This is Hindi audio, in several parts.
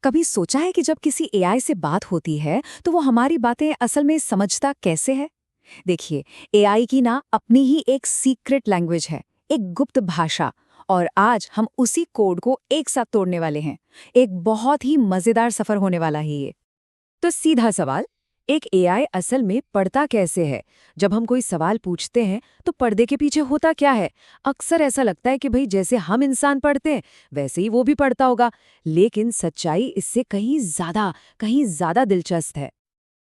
कभी सोचा है कि जब किसी एआई से बात होती है तो वो हमारी बातें असल में समझता कैसे है? देखिए, एआई की ना अपनी ही एक सीक्रेट लैंग्वेज है, एक गुप्त भाषा। और आज हम उसी कोड को एक साथ तोड़ने वाले हैं। एक बहुत ही मजेदार सफर होने वाला है ये। तो सीधा सवाल, एक एआई असल में पढ़ता कैसे है? जब हम कोई सवाल पूछते हैं तो पर्दे के पीछे होता क्या है? अक्सर ऐसा लगता है कि भाई जैसे हम इंसान पढ़ते हैं वैसे ही वो भी पढ़ता होगा। लेकिन सच्चाई इससे कहीं ज्यादा दिलचस्प है।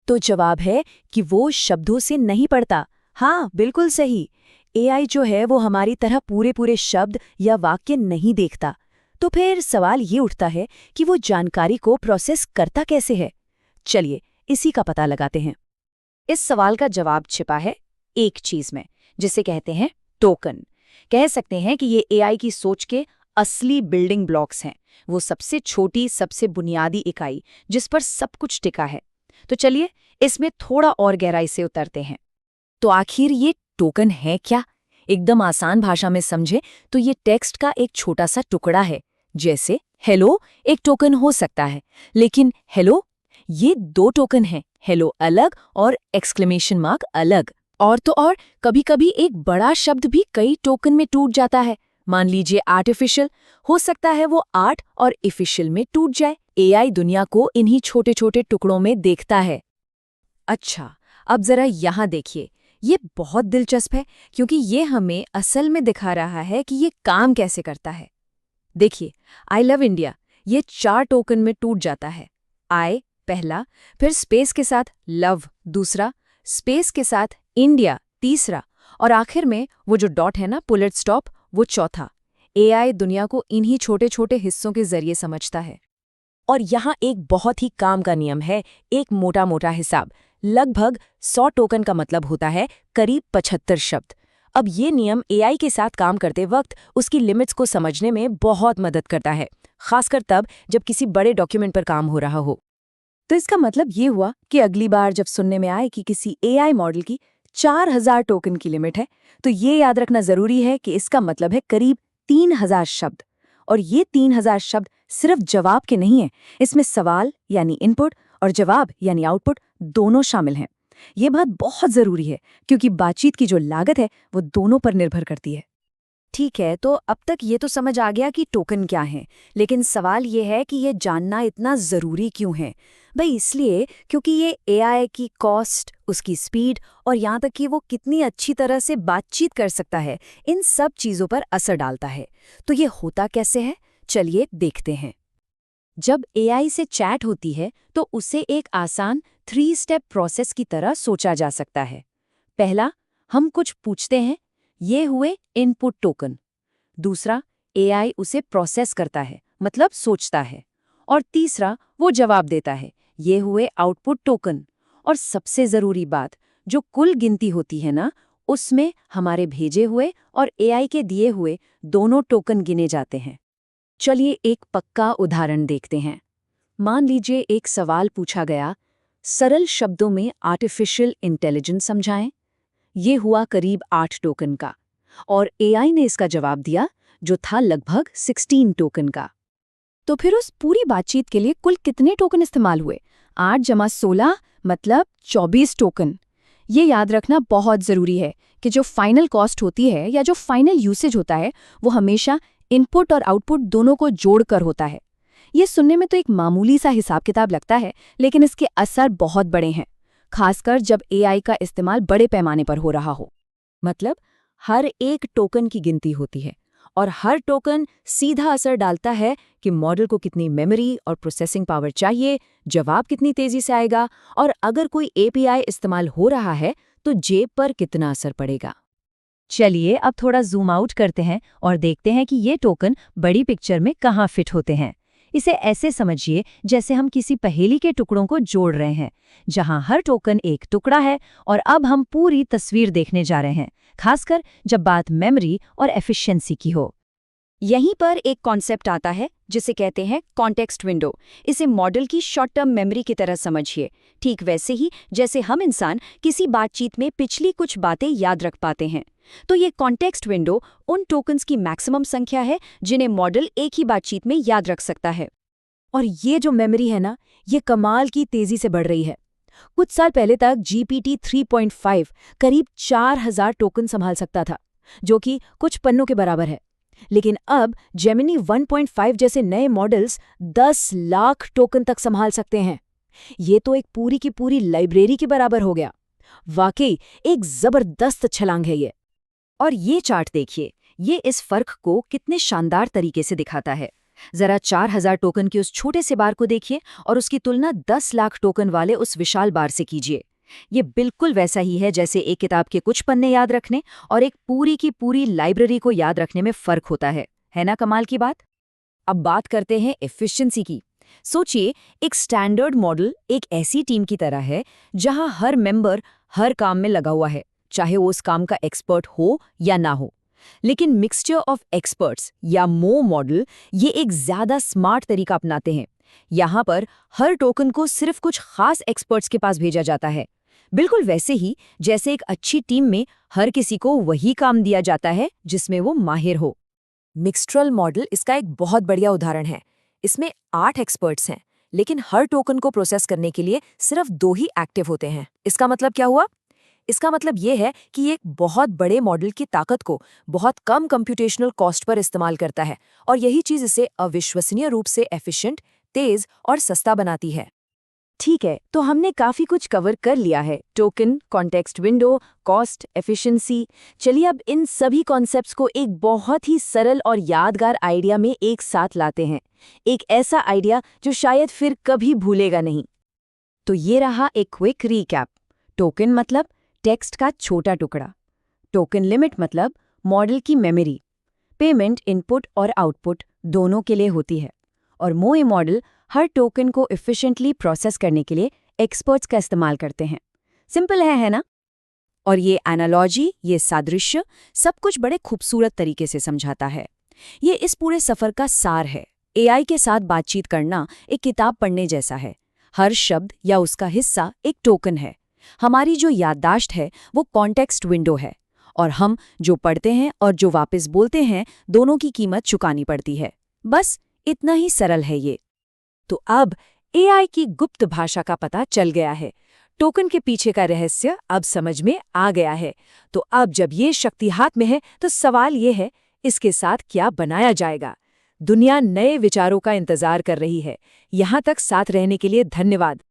तो जवाब है कि वो शब्दों से नहीं पढ़ता। हाँ, बिल्कुल सही। एआई जो है वो हमारी तरह पूरे पूरे शब्द या वाक्य नहीं देखता। तो फिर सवाल ये उठता है कि वो जानकारी को प्रोसेस करता कैसे है। चलिए इसी का पता लगाते हैं। इस सवाल का जवाब छिपा है एक चीज में, जिसे कहते हैं टोकन। कह सकते हैं कि ये एआई की सोच के असली बिल्डिंग ब्लॉक्स हैं, वो सबसे छोटी, सबसे बुनियादी इकाई जिस पर सब कुछ टिका है। तो चलिए इसमें थोड़ा और गहराई से उतरते हैं। तो आखिर ये टोकन है क्या? एकदम आसान भाषा में समझे तो ये टेक्स्ट का एक छोटा सा टुकड़ा है। जैसे हेलो एक टोकन हो सकता है, लेकिन हेलो ये दो टोकन हैं, हेलो अलग और एक्सक्लेमेशन मार्क अलग। और तो और कभी-कभी एक बड़ा शब्द भी कई टोकन में टूट जाता है। मान लीजिए आर्टिफिशियल, हो सकता है वो आर्ट और इफिशियल में टूट जाए। एआई दुनिया को इन्हीं छोटे-छोटे टुकड़ों में देखता है। अच्छा, अब जरा यहाँ देखिए, ये बहुत दिलचस्प है क्योंकि ये हमें असल में दिखा रहा है कि ये काम कैसे करता है। देखिए, आई लव इंडिया ये 4 टोकन में टूट जाता है। आई पहला, फिर स्पेस के साथ लव दूसरा, स्पेस के साथ इंडिया तीसरा, और आखिर में वो जो डॉट है ना, पुलेट स्टॉप, वो चौथा। एआई दुनिया को इन्हीं छोटे छोटे हिस्सों के जरिए समझता है। और यहाँ एक बहुत ही काम का नियम है, एक मोटा मोटा हिसाब। लगभग 100 टोकन का मतलब होता है करीब 75 शब्द। अब ये नियम एआई के साथ काम करते वक्त उसकी लिमिट्स को समझने में बहुत मदद करता है, खासकर तब जब किसी बड़े डॉक्यूमेंट पर काम हो रहा हो। तो इसका मतलब ये हुआ कि अगली बार जब सुनने में आए कि किसी एआई मॉडल की 4000 टोकन की लिमिट है, तो ये याद रखना जरूरी है कि इसका मतलब है करीब 3000 शब्द। और ये 3000 शब्द सिर्फ जवाब के नहीं हैं, इसमें सवाल यानी इनपुट और जवाब यानी आउटपुट दोनों शामिल हैं। ये बात बहुत जरूरी है क्योंकि बातचीत की जो लागत है वो दोनों पर निर्भर करती है। ठीक है, तो अब तक ये तो समझ आ गया कि टोकन क्या है, लेकिन सवाल ये है कि ये जानना इतना ज़रूरी क्यों है? भाई इसलिए क्योंकि ये एआई की कॉस्ट, उसकी स्पीड और यहाँ तक कि वो कितनी अच्छी तरह से बातचीत कर सकता है, इन सब चीज़ों पर असर डालता है। तो ये होता कैसे है? चलिए देखते हैं। जब एआई से चैट होती है तो उसे एक आसान 3 स्टेप प्रोसेस की तरह सोचा जा सकता है। पहला, हम कुछ पूछते हैं, ये हुए इनपुट टोकन। दूसरा, एआई उसे प्रोसेस करता है, मतलब सोचता है। और तीसरा, वो जवाब देता है, ये हुए आउटपुट टोकन। और सबसे ज़रूरी बात, जो कुल गिनती होती है ना, उसमें हमारे भेजे हुए और एआई के दिए हुए दोनों टोकन गिने जाते हैं। चलिए एक पक्का उदाहरण देखते हैं। मान लीजिए एक सवाल पूछा गया, सरल शब्दों में आर्टिफिशियल इंटेलिजेंस समझाएं। ये हुआ करीब 8 टोकन का, और एआई ने इसका जवाब दिया जो था लगभग 16 टोकन का। तो फिर उस पूरी बातचीत के लिए कुल कितने टोकन इस्तेमाल हुए? 8 जमा 16 मतलब 24 टोकन। ये याद रखना बहुत ज़रूरी है कि जो फाइनल कॉस्ट होती है या जो फाइनल यूसेज होता है वो हमेशा इनपुट और आउटपुट दोनों को जोड़कर होता है। ये सुनने में तो एक मामूली सा हिसाब किताब लगता है, लेकिन इसके असर बहुत बड़े हैं, खासकर जब एआई का इस्तेमाल बड़े पैमाने पर हो रहा हो। मतलब हर एक टोकन की गिनती होती है और हर टोकन सीधा असर डालता है कि मॉडल को कितनी मेमोरी और प्रोसेसिंग पावर चाहिए, जवाब कितनी तेजी से आएगा, और अगर कोई एपीआई इस्तेमाल हो रहा है तो जेब पर कितना असर पड़ेगा। चलिए अब थोड़ा जूम आउट करते हैं और देखते हैं कि ये टोकन बड़ी पिक्चर में कहाँ फिट होते हैं। इसे ऐसे समझिए जैसे हम किसी पहेली के टुकड़ों को जोड़ रहे हैं, जहां हर टोकन एक टुकड़ा है और अब हम पूरी तस्वीर देखने जा रहे हैं, खासकर जब बात मेमोरी और एफिशिएंसी की हो। यहीं पर एक कॉन्सेप्ट आता है जिसे कहते हैं कॉन्टेक्स्ट विंडो। इसे मॉडल की शॉर्ट टर्म मेमोरी की तरह समझिए, ठीक वैसे ही जैसे हम इंसान किसी बातचीत में पिछली कुछ बातें याद रख पाते हैं। तो ये कॉन्टेक्स्ट विंडो उन टोकन्स की मैक्सिमम संख्या है जिन्हें मॉडल एक ही बातचीत में याद रख सकता है। और ये जो मेमोरी है ना, ये कमाल की तेजी से बढ़ रही है। कुछ साल पहले तक GPT 3.5 करीब 4000 टोकन संभाल सकता था, जो कि कुछ पन्नों के बराबर है। लेकिन अब जेमिनी 1.5 जैसे नए मॉडल्स 10 लाख टोकन तक संभाल सकते हैं। ये तो एक पूरी की पूरी लाइब्रेरी के बराबर हो गया। वाकई एक जबरदस्त छलांग है ये। और ये चार्ट देखिए, ये इस फर्क को कितने शानदार तरीके से दिखाता है। जरा 4000 टोकन के उस छोटे से बार को देखिए और उसकी तुलना 10 लाख टोकन वाले उस विशाल बार से कीजिए। ये बिल्कुल वैसा ही है जैसे एक किताब के कुछ पन्ने याद रखने और एक पूरी की पूरी लाइब्रेरी को याद रखने में फर्क होता है ना कमाल की बात। अब बात करते हैं एफिशिएंसी की। सोचिए, एक स्टैंडर्ड मॉडल एक ऐसी टीम की तरह है जहां हर मेंबर हर काम में लगा हुआ है, चाहे वो उस काम का एक्सपर्ट हो या ना हो। लेकिन मिक्सचर ऑफ एक्सपर्ट्स या मो मॉडल ये एक ज्यादा स्मार्ट तरीका अपनाते हैं। यहाँ पर हर टोकन को सिर्फ कुछ खास एक्सपर्ट्स के पास भेजा जाता है, बिल्कुल वैसे ही जैसे एक अच्छी टीम में हर किसी को वही काम दिया जाता है जिसमें वो माहिर हो। मिक्स्ट्रल मॉडल इसका एक बहुत बढ़िया उदाहरण है। इसमें 8 एक्सपर्ट्स हैं, लेकिन हर टोकन को प्रोसेस करने के लिए सिर्फ 2 ही एक्टिव होते हैं। इसका मतलब क्या हुआ? इसका मतलब ये है कि ये एक बहुत बड़े मॉडल की ताकत को बहुत कम कंप्यूटेशनल कॉस्ट पर इस्तेमाल करता है, और यही चीज़ इसे अविश्वसनीय रूप से एफिशिएंट, तेज और सस्ता बनाती है। ठीक है, तो हमने काफी कुछ कवर कर लिया है। Token, context window, cost, efficiency. चलिए अब इन सभी कॉन्सेप्ट्स को एक बहुत ही सरल और यादगार आइडिया में एक साथ लाते हैं। एक ऐसा आइडिया जो शायद फिर कभी भूलेगा नहीं। तो ये रहा एक क्विक रीकैप। टोकन मतलब टेक्स्ट का छोटा टुकड़ा। टोकन लिमिट मतलब मॉडल की मेमोरी। पेमेंट इनपुट और आउटपुट दोनों के लिए होती है। और मोए मॉडल हर टोकन को एफिशिएंटली प्रोसेस करने के लिए एक्सपर्ट्स का इस्तेमाल करते हैं। सिंपल है ना? और ये एनालॉजी, ये सादृश्य सब कुछ बड़े खूबसूरत तरीके से समझाता है। ये इस पूरे सफर का सार है। एआई के साथ बातचीत करना एक किताब पढ़ने जैसा है। हर शब्द या उसका हिस्सा एक टोकन है। हमारी जो याददाश्त है वो कॉन्टेक्स्ट विंडो है, और हम जो पढ़ते हैं और जो वापस बोलते हैं दोनों की कीमत चुकानी पड़ती है। बस इतना ही सरल है ये। तो अब एआई की गुप्त भाषा का पता चल गया है। टोकन के पीछे का रहस्य अब समझ में आ गया है। तो अब जब ये शक्ति हाथ में है तो सवाल ये है, इसके साथ क्या बनाया जाएगा? दुनिया नए विचारों का इंतजार कर रही है। यहाँ तक साथ रहने के लिए धन्यवाद।